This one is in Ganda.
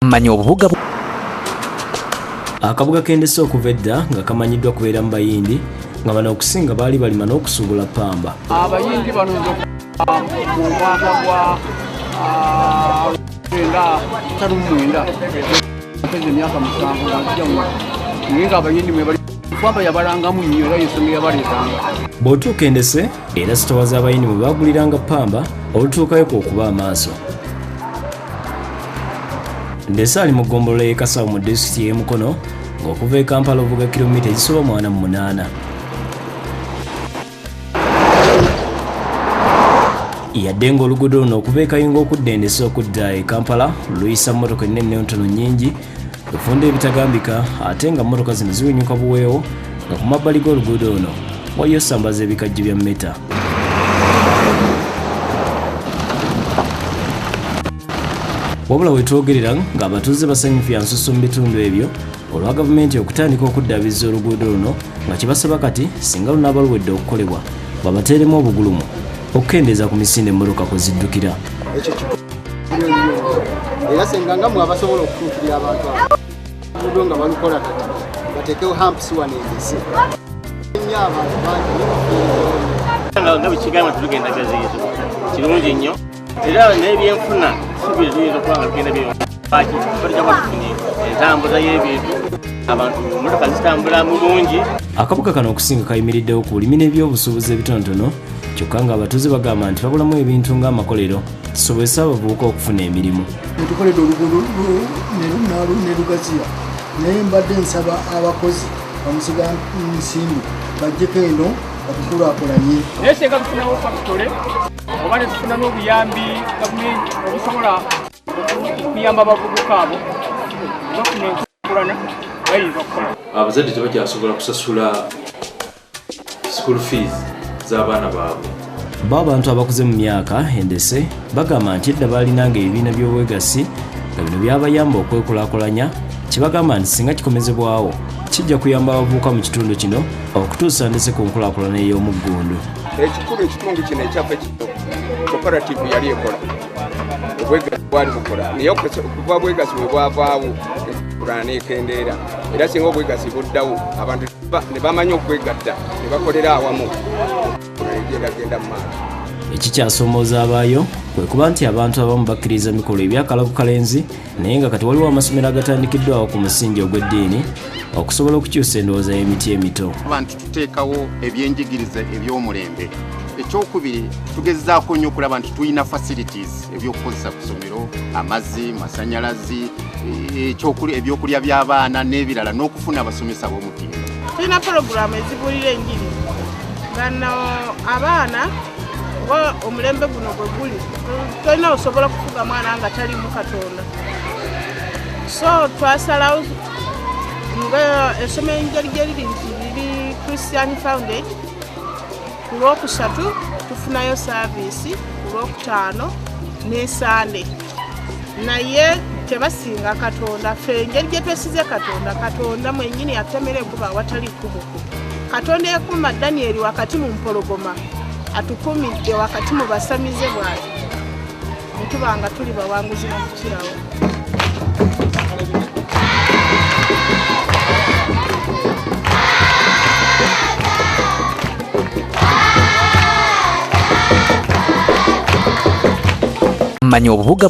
Manya Akabugako Akabugako Ndese okuva edda nga kamanyiddwa kubeera mu bayindi nga bano okusinga baali balima n'okusuubula ppamba. Abayindi bano mu mwaka gwa 1939 mpeze emyaka 7 naye ng'abayindi mwe bali ppamba yabalangamu nnyo era y'ensonga yabaleetanga. Bw'otuuka e Ndese era sitowa z'abayindi mwe baaguliranga ppamba olutuukayo kw'okuba amaaso. Ndese ali mu ggombolola y'e Kasawo mu disitulikiti y'e Mukono ng'okuva e Kampala ovuga kilomita ezisoba 48. Yadde ng'oluguudo luno okuva e Kayunga okudda e Ndese okudda e Kampala luyisa mmotoka ennene ntono nnyingi lufunda ebitagambika ate nga mmotoka zino ziwenyuka buweewo nga ku mabbali g'oluguudo luno waliyo sambaza ebikajjo bya mmeta. Wabula wetwogerera ng'abatuuze basanyufu ya nsusu mu bitundu ebyo olwa gavumenti okutandika okuddabiriza oluguudo luno nga kibasaba kati singa lunaaba luwedde okukolebwa babateeremu obugulumu okukendeeza ku misinde emmotoka kwe ziddukira. Era senga nga mwabasobola okutuukirira abantu abo nga balukola kati bateekewo hampusi wano e Ndese nnyo abantu bangi nga bwekigamba tulugenda gaziizo kirungi nnyo era n'ebyenfuna sibyo tuyinza okuba nga tugenda byaki balijja batufunye entambuza y'ebintu abantu emmotoka zitambula mu bungi. Akabuga kano okusinga kayimiriddewo ku bulimi n'ebyobusuubuzi ebitonotono kyokka ng'abatuuze bagamba nti babulamu ebintu ng'amakolero kisobozesa abavubuka okufuna emirimu. Tukoledde oluguudo ne lugaziya naye mbadde nsaba abakozi bamusiga nsimbi bajjeko eno batukulaakulanye. Naye senga tufunawo fakitole oba ne tufuna n'obuyambi gavumenti obusobola okuyamba abavubuka abo bafuna enkulaakulana bayinza okukola. Abazadde tebakyasobola kusasula school fees z'abaana baabwe. Bo abantu abakuze mu myaka e Ndese bagamba nti edda baalinanga ebibiina by'obwegassi nga bino byabayamba okwekulaakulanya kibagamba nti singa kikomezebwawo kijja kuyamba abavubuka mu kitundu kino okutuusa Ndese ku nkulaakulana ey'omuggundu. Ekikulu ekitundu kino ekyaffe kino cooperative yali ekola obwegassi bwali bukola naye okuva bwegassi bwe bwavaawo enkulaakulana n'ekendeera era singa obwegassi buddawo abantu ne bamanya okwegatta ne bakolera awamu egenda mu maaso. Ekikyasoomooza abaayo kwe kuba nti abantu abamu bakkiriza mikolo ebyakalakukalenzi naye nga kati waliwo amasomero agatandikiddwawo ku musingi ogw'eddiini okusobola okukyusa endowooza y'emiti emito. Abantu tuteekawo ebyenjigiriza eby'omulembe. Ekyokubiri tugezaako nnyo okulaba nti tulina facilities ebyokukozesa ku ssomero, amazzi, masannyalazi, ebyokulya by'abaana n'ebirala n'okufuna abasomesa b'omutindo. Tulina pologulaamu ezibuulira enjiri gano abaana oba omulembe guno gwe guli tolina osobola kufuga mwana nga talimu Katonda. So twasalawo nga essomero njali gye liri nti liri Christian Founded, ku Lwokusatu tufunayo saavisi, ku Lwokutaano ne Sande naye tebasinga Katonda. Ffe engeri gye twesize Katonda mwennyini yatemera enkuba awatali kkubuku. Katonda yakuma Danieli wakati mu mpologoma atukumidde wakati mu basamize bwati netubanga tuli bawanguzi n'okukirawo. Manya Akabugako